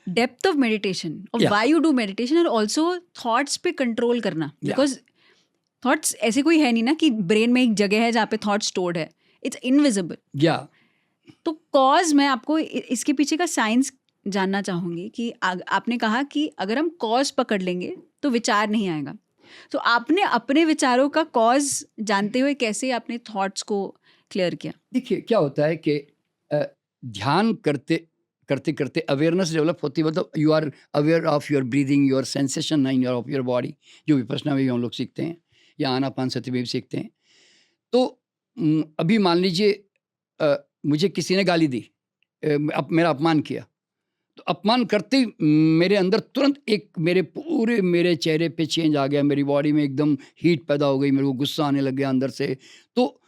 Depth of meditation और Yeah. Why you do meditation और also thoughts पे control करना, बिकॉज थॉट्स ऐसे कोई है नहीं ना कि ब्रेन में एक जगह है जहाँ पे थॉट स्टोर्ड है, इट्स इनविजिबल. या तो कॉज मैं आपको इसके पीछे का साइंस जानना चाहूँगी कि आपने कहा कि अगर हम कॉज पकड़ लेंगे तो विचार नहीं आएगा. तो आपने अपने विचारों का कॉज जानते हुए कैसे आपने थॉट्स को क्लियर किया? देखिए क्या होता है कि ध्यान करते करते करते अवेयरनेस डेवलप होती है. मतलब you are aware of your breathing, your sensation in your of your body, जो विपश्यना में भी हम लोग सीखते हैं या आनापानसति में भी सीखते हैं. तो अभी मान लीजिए मुझे किसी ने गाली दी, मेरा अपमान किया, तो अपमान करते ही मेरे अंदर तुरंत एक मेरे चेहरे पे चेंज आ गया, मेरी बॉडी में एकदम हीट पैदा हो गई, मेरे को गुस्सा आने लग गया अंदर से. तो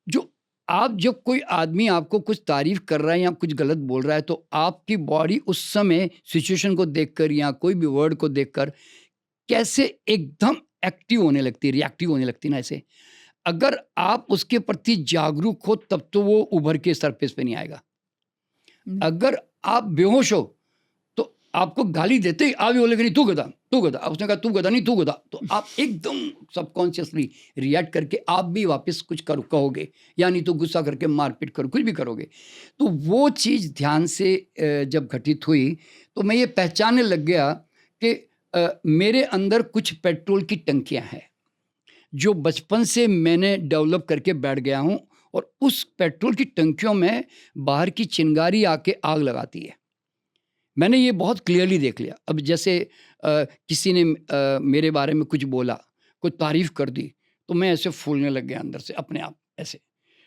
जो जब कोई आदमी आपको कुछ तारीफ कर रहा है या कुछ गलत बोल रहा है, तो आपकी बॉडी उस समय सिचुएशन को देखकर या कोई भी वर्ड को देखकर कैसे एकदम एक्टिव होने लगती है, रिएक्टिव होने लगती है ना. ऐसे अगर आप उसके प्रति जागरूक हो तब तो वो उभर के सरफेस पे नहीं आएगा. अगर आप बेहोश हो तो आपको गाली देते ही आप भी बोलेंगे नहीं तू गधा, तू गधा. उसने कहा तू गधा नहीं तू गधा, तो आप एकदम सबकॉन्शियसली रिएक्ट करके आप भी वापस कुछ कहोगे, या नहीं तो गुस्सा करके मारपीट करो, कुछ भी करोगे. तो वो चीज़ ध्यान से जब घटित हुई तो मैं ये पहचानने लग गया कि मेरे अंदर कुछ पेट्रोल की टंकियां हैं जो बचपन से मैंने डेवलप करके बैठ गया हूँ, और उस पेट्रोल की टंकियों में बाहर की चिंगारी आके आग लगाती है. मैंने ये बहुत क्लियरली देख लिया. अब जैसे किसी ने मेरे बारे में कुछ बोला, कोई तारीफ कर दी, तो मैं ऐसे फूलने लग गया अंदर से अपने आप ऐसे.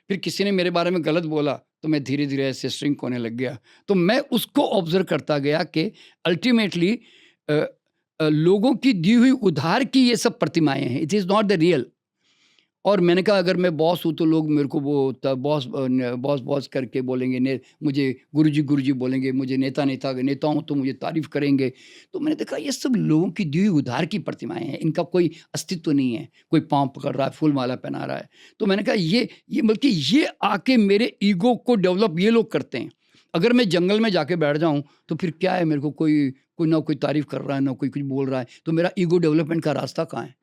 फिर किसी ने मेरे बारे में गलत बोला तो मैं धीरे धीरे ऐसे श्रिंक होने लग गया. तो मैं उसको ऑब्जर्व करता गया कि अल्टीमेटली लोगों की दी हुई उधार की ये सब प्रतिमाएं हैं, it is not the real. और मैंने कहा अगर मैं बॉस हूँ तो लोग मेरे को वो बॉस करके बोलेंगे, मुझे गुरुजी बोलेंगे, मुझे नेता हूँ तो मुझे तारीफ करेंगे. तो मैंने देखा ये सब लोगों की दी हुई उधार की प्रतिमाएं हैं, इनका कोई अस्तित्व नहीं है. कोई पाँव पकड़ रहा है, फूल माला पहना रहा है. तो मैंने कहा ये बल्कि ये आके मेरे ईगो को डेवलप ये लोग करते हैं. अगर मैं जंगल में जाके बैठ जाऊँ तो फिर क्या है, मेरे को कोई ना कोई तारीफ कर रहा है, ना कोई कुछ बोल रहा है, तो मेरा ईगो डेवलपमेंट का रास्ता कहाँ है.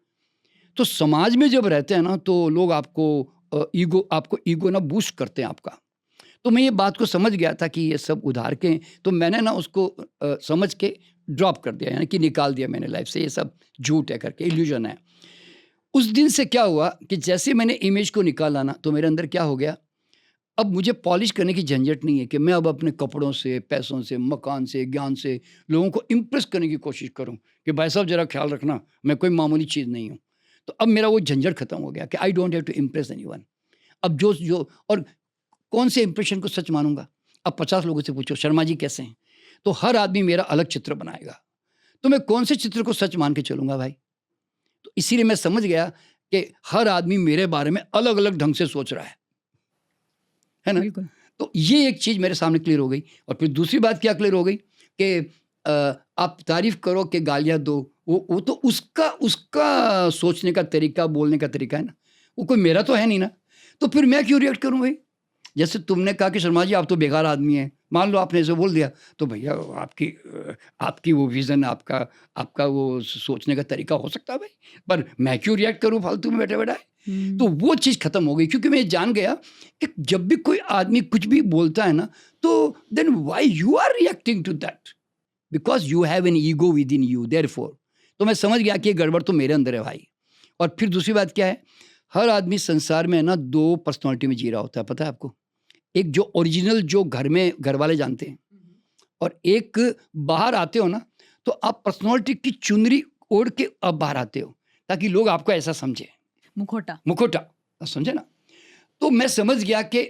तो समाज में जब रहते हैं ना तो लोग आपको ईगो ना बूस्ट करते हैं आपका. तो मैं ये बात को समझ गया था कि ये सब उधार के हैं, तो मैंने ना उसको समझ के ड्रॉप कर दिया, यानी कि निकाल दिया मैंने लाइफ से, ये सब झूठ है करके, इल्यूजन है. उस दिन से क्या हुआ कि जैसे मैंने इमेज को निकाला ना तो मेरे अंदर क्या हो गया, अब मुझे पॉलिश करने की झंझट नहीं है कि मैं अब अपने कपड़ों से, पैसों से, मकान से, ज्ञान से लोगों को इम्प्रेस करने की कोशिश करूं कि भाई साहब जरा ख्याल रखना, मैं कोई मामूली चीज़ नहीं हूं. तो अब मेरा वो झंझट खत्म हो गया कि I don't have to impress anyone. अब जो और कौन से इंप्रेशन को सच मानूंगा. अब 50 लोगों से पूछो शर्मा जी कैसे हैं, तो हर आदमी मेरा अलग चित्र बनाएगा. तो मैं कौन से चित्र को सच मान के चलूंगा भाई. तो इसीलिए मैं समझ गया कि हर आदमी मेरे बारे में अलग अलग ढंग से सोच रहा है ना. तो ये एक चीज़ मेरे सामने क्लियर हो गई. और फिर दूसरी बात क्या क्लियर हो गई कि आप तारीफ करो कि गालियाँ दो, वो तो उसका सोचने का तरीका, बोलने का तरीका है ना, वो कोई मेरा तो है नहीं ना. तो फिर मैं क्यों रिएक्ट करूं भाई. जैसे तुमने कहा कि शर्मा जी आप तो बेकार आदमी हैं, मान लो आपने ऐसे बोल दिया, तो भैया आपकी वो विज़न, आपका वो सोचने का तरीका हो सकता है भाई, पर मैं क्यों रिएक्ट करूं फालतू में बैठे बैठा. तो वो चीज़ खत्म हो गई, क्योंकि मैं जान गया कि जब भी कोई आदमी कुछ भी बोलता है ना, तो then why you are reacting to that, because you have an ego within you, therefore. तो मैं समझ गया कि ये गड़बड़ तो मेरे अंदर है भाई. और फिर दूसरी बात क्या है, हर आदमी संसार में ना 2 पर्सनालिटी में जी रहा होता है, पता है आपको. एक जो ओरिजिनल, जो घर में घर वाले जानते हैं, और एक बाहर आते हो ना तो आप पर्सनालिटी की चुनरी ओढ़ के अब बाहर आते हो ताकि लोग आपको ऐसा समझे, मुखोटा समझे ना. तो मैं समझ गया कि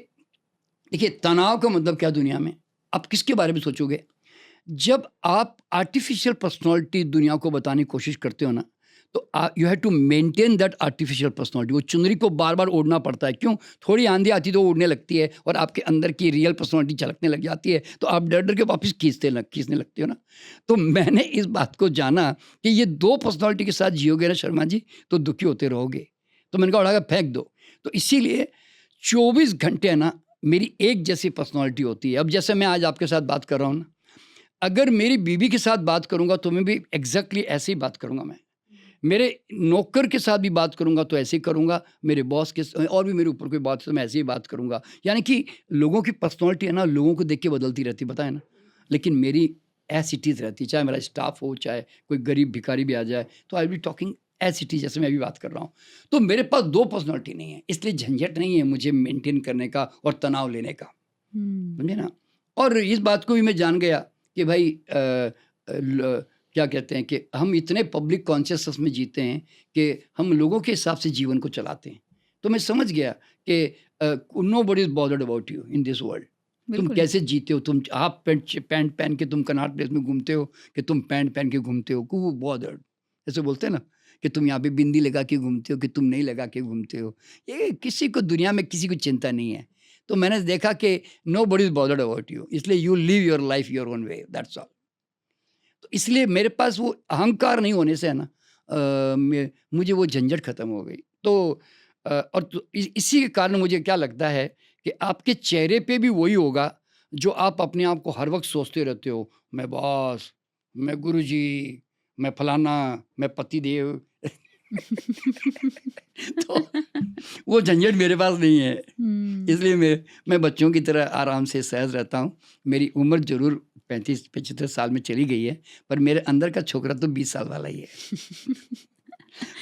देखिए तनाव का मतलब क्या दुनिया में, आप किसके बारे में सोचोगे. जब आप आर्टिफिशियल पर्सनालिटी दुनिया को बताने की कोशिश करते हो ना, तो you have to maintain that artificial personality. वो चुनरी को बार बार ओढ़ना पड़ता है. क्यों, थोड़ी आंधी आती तो उड़ने लगती है और आपके अंदर की रियल पर्सनालिटी झलकने लग जाती है, तो आप डर डर के वापस खींचने लगते हो ना. तो मैंने इस बात को जाना कि ये 2 पर्सनालिटी के साथ जियोगे ना शर्मा जी, तो दुखी होते रहोगे. तो मैंने कहा उड़ा के फेंक दो. तो इसीलिए 24 घंटे ना मेरी एक जैसी पर्सनालिटी होती है. अब जैसे मैं आज आपके साथ बात कर रहा हूँ ना, अगर मेरी बीवी के साथ बात करूँगा तो मैं भी एग्जैक्टली ऐसे ही बात करूँगा। मैं मेरे नौकर के साथ भी बात करूँगा तो ऐसे ही करूँगा, मेरे बॉस के और भी मेरे ऊपर कोई बात तो मैं ऐसे ही बात करूँगा। यानी कि लोगों की पर्सनैलिटी है ना, लोगों को देख के बदलती रहती, पता है ना, लेकिन मेरी एज इट इज़ रहती। चाहे मेरा स्टाफ हो, चाहे कोई गरीब भिखारी भी आ जाए, तो I will be talking as it is, जैसे मैं अभी बात कर रहा हूँ। तो मेरे पास 2 पर्सनैलिटी नहीं है, इसलिए झंझट नहीं है मुझे मेंटेन करने का और तनाव लेने का, समझे ना। और इस बात को भी मैं जान गया कि भाई क्या कहते हैं कि हम इतने पब्लिक कॉन्शियसनेस में जीते हैं कि हम लोगों के हिसाब से जीवन को चलाते हैं। तो मैं समझ गया कि nobody is bothered about you in this world. तुम बिल्कुल। कैसे जीते हो, तुम हाफ पैंट पहन के तुम कनॉट प्लेस में घूमते हो कि तुम पैंट पहन के घूमते हो, को बॉदर्ड ऐसे बोलते हैं ना, कि तुम यहाँ पे बिंदी लगा के घूमते हो कि तुम नहीं लगा के घूमते हो। ये किसी को दुनिया में किसी को चिंता नहीं है। तो मैंने देखा कि nobody is bothered about you, इसलिए you live your life your own way, that's all. तो इसलिए मेरे पास वो अहंकार नहीं होने से है ना, मुझे वो झंझट खत्म हो गई। तो और तो इसी के कारण मुझे क्या लगता है कि आपके चेहरे पे भी वही होगा जो आप अपने आप को हर वक्त सोचते रहते हो, मैं बॉस, मैं गुरुजी, मैं फलाना, मैं पतिदेव। तो वो झंझट मेरे पास नहीं है, इसलिए मैं बच्चों की तरह आराम से सहज रहता हूँ। मेरी उम्र जरूर 35-75 साल में चली गई है, पर मेरे अंदर का छोकरा तो 20 साल वाला ही है।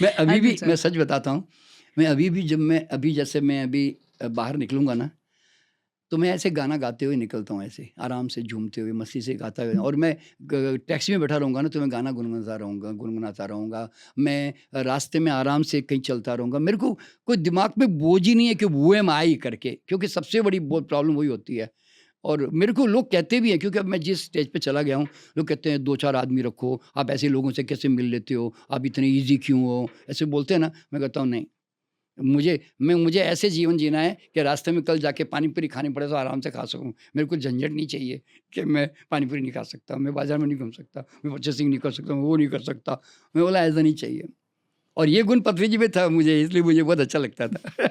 मैं अभी भी, मैं सच बताता हूँ, मैं अभी भी जैसे मैं अभी बाहर निकलूंगा ना, तो मैं ऐसे गाना गाते हुए निकलता हूँ, ऐसे आराम से झूमते हुए मस्ती से गाता हुआ। और मैं टैक्सी में बैठा रहूँगा ना, तो मैं गाना गुनगुनाता रहूँगा। मैं रास्ते में आराम से कहीं चलता रहूँगा। मेरे को कोई दिमाग में बोझ ही नहीं है कि वो एम आई करके, क्योंकि सबसे बड़ी प्रॉब्लम वही होती है। और मेरे को लोग कहते भी हैं, क्योंकि अब मैं जिस स्टेज पे चला गया हूँ, लोग कहते हैं 2-4 आदमी रखो, आप ऐसे लोगों से कैसे मिल लेते हो, आप इतने ईजी क्यों हो, ऐसे बोलते हैं ना। मैं कहता हूँ नहीं, मुझे ऐसे जीवन जीना है कि रास्ते में कल जाके पानी पूरी खानी पड़े तो आराम से खा सकूं। मेरे को झंझट नहीं चाहिए कि मैं पानी पूरी नहीं खा सकता, मैं बाजार में नहीं घूम सकता, मैं परचेसिंग नहीं कर सकता, मैं वो नहीं कर सकता। मैं बोला ऐसा नहीं चाहिए। और ये गुण पृथ्वी जी में था मुझे, इसलिए मुझे बहुत अच्छा लगता था।